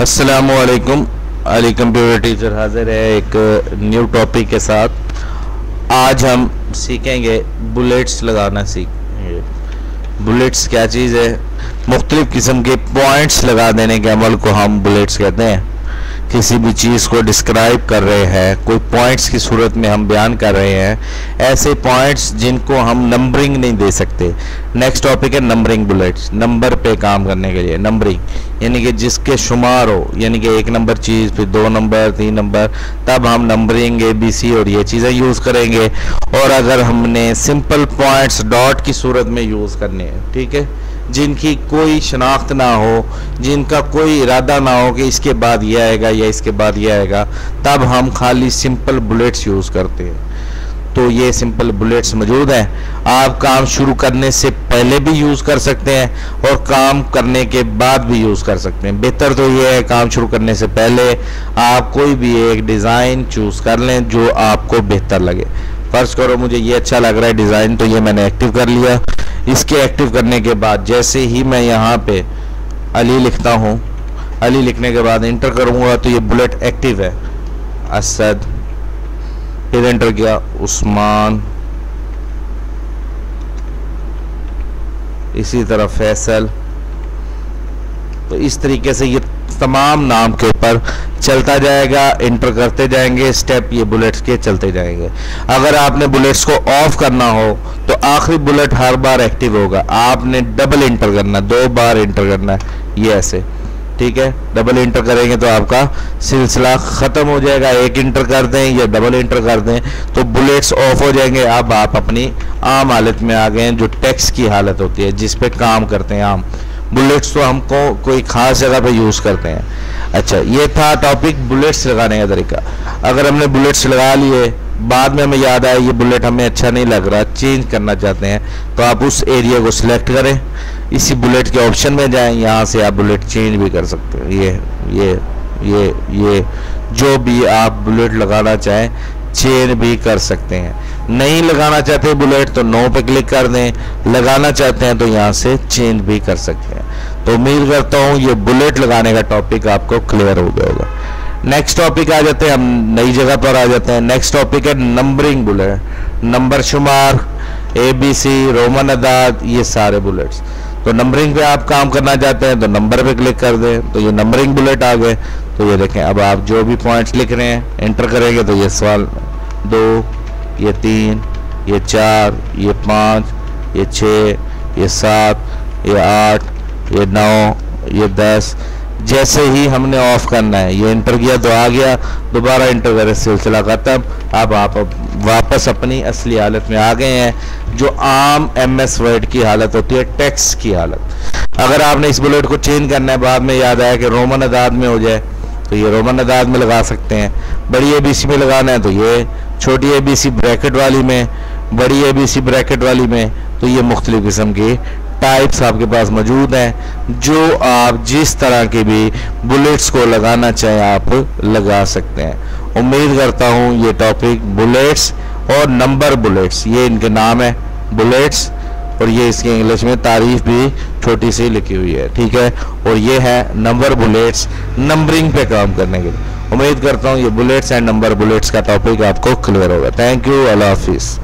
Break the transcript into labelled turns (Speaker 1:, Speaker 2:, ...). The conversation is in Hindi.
Speaker 1: अस्सलामुअलैकुम। अली कंप्यूटर टीचर हाजिर है एक न्यू टॉपिक के साथ। आज हम सीखेंगे बुलेट्स लगाना सीखेंगे। बुलेट्स क्या चीज़ है? मुख्तलिफ किस्म के पॉइंट्स लगा देने के अमल को हम बुलेट्स कहते हैं। किसी भी चीज़ को डिस्क्राइब कर रहे हैं, कोई पॉइंट्स की सूरत में हम बयान कर रहे हैं, ऐसे पॉइंट्स जिनको हम नंबरिंग नहीं दे सकते। नेक्स्ट टॉपिक है नंबरिंग बुलेट्स। नंबर पे काम करने के लिए नंबरिंग यानी कि जिसके शुमार हो, यानी कि एक नंबर चीज़, फिर 2 नंबर, 3 नंबर, तब हम नंबरिंग ABC और ये चीज़ें यूज़ करेंगे। और अगर हमने सिंपल पॉइंट्स डॉट की सूरत में यूज़ करने हैं, ठीक है, जिनकी कोई शनाख्त ना हो, जिनका कोई इरादा ना हो कि इसके बाद ये आएगा या इसके बाद ये आएगा, तब हम खाली सिंपल बुलेट्स यूज़ करते हैं। तो ये सिंपल बुलेट्स मौजूद हैं। आप काम शुरू करने से पहले भी यूज़ कर सकते हैं और काम करने के बाद भी यूज़ कर सकते हैं। बेहतर तो ये है काम शुरू करने से पहले आप कोई भी एक डिज़ाइन चूज़ कर लें जो आपको बेहतर लगे। फ़र्ज़ करो मुझे ये अच्छा लग रहा है डिज़ाइन, तो ये मैंने एक्टिव कर लिया। इसके एक्टिव करने के बाद जैसे ही मैं यहाँ पे अली लिखता हूँ, अली लिखने के बाद इंटर करूँगा तो ये बुलेट एक्टिव है। असद, फिर एंटर किया उस्मान, इसी तरह फैसल। तो इस तरीके से ये तमाम नाम के ऊपर चलता जाएगा, इंटर करते जाएंगे, स्टेप ये बुलेट्स के चलते जाएंगे। अगर आपने बुलेट्स को ऑफ करना हो तो आखिरी बुलेट हर बार एक्टिव होगा। आपने डबल इंटर करना, 2 बार इंटर करना है, ये ऐसे, ठीक है। डबल इंटर करेंगे तो आपका सिलसिला ख़त्म हो जाएगा। एक इंटर कर दें या डबल इंटर कर दें तो बुलेट्स ऑफ हो जाएंगे। अब आप अपनी आम हालत में आ गए हैं, जो टेक्स्ट की हालत होती है, जिस पे काम करते हैं आम बुलेट्स। तो हमको कोई ख़ास जगह पे यूज़ करते हैं। अच्छा, ये था टॉपिक बुलेट्स लगाने का तरीका। अगर हमने बुलेट्स लगा लिए, बाद में हमें याद आया ये बुलेट हमें अच्छा नहीं लग रहा, चेंज करना चाहते हैं, तो आप उस एरिया को सिलेक्ट करें, इसी बुलेट के ऑप्शन में जाएं, यहाँ से आप बुलेट चेंज भी कर सकते हो। ये जो भी आप बुलेट लगाना चाहें चेंज भी कर सकते हैं। नहीं लगाना चाहते बुलेट तो नो पे क्लिक कर दें, लगाना चाहते हैं तो यहाँ से चेंज भी कर सकते हैं। तो उम्मीद करता हूँ ये बुलेट लगाने का टॉपिक आपको क्लियर हो गया होगा। नेक्स्ट टॉपिक आ जाते हैं, हम नई जगह पर आ जाते हैं। नेक्स्ट टॉपिक है नंबरिंग बुलेट। नंबर शुमार, ABC, रोमन अदाद, ये सारे बुलेट्स। तो नंबरिंग पे आप काम करना चाहते हैं तो नंबर पे क्लिक कर दें, तो ये नंबरिंग बुलेट आ गए। तो ये देखें, अब आप जो भी पॉइंट्स लिख रहे हैं एंटर करेंगे तो ये सवाल 2, ये 3, ये 4, ये 5, ये 6, ये 7, ये 8, ये 9, ये 10। जैसे ही हमने ऑफ करना है, ये इंटर किया तो आ गया, दोबारा इंटर करें, सिलसिला खत्म। अब आप वापस अपनी असली हालत में आ गए हैं, जो आम MS वर्ड की हालत होती है, टेक्स्ट की हालत। अगर आपने इस बुलेट को चेंज करना है, बाद में याद आया कि रोमन अदाद में हो जाए, तो ये रोमन अदाद में लगा सकते हैं। बड़ी ABC में लगाना है तो ये छोटी ABC ब्रैकेट वाली में, बड़ी ABC ब्रैकेट वाली में। तो ये मुख्तलिफ किस्म की टाइप्स आपके पास मौजूद हैं, जो आप जिस तरह के भी बुलेट्स को लगाना चाहें आप लगा सकते हैं। उम्मीद करता हूँ ये टॉपिक बुलेट्स और नंबर बुलेट्स, ये इनके नाम है बुलेट्स, और ये इसकी इंग्लिश में तारीफ भी छोटी सी लिखी हुई है, ठीक है। और ये है नंबर बुलेट्स, नंबरिंग पे काम करने के लिए। उम्मीद करता हूँ ये बुलेट्स एंड नंबर बुलेट्स का टॉपिक आपको क्लियर होगा। थैंक यू, अल्लाह हाफिज़।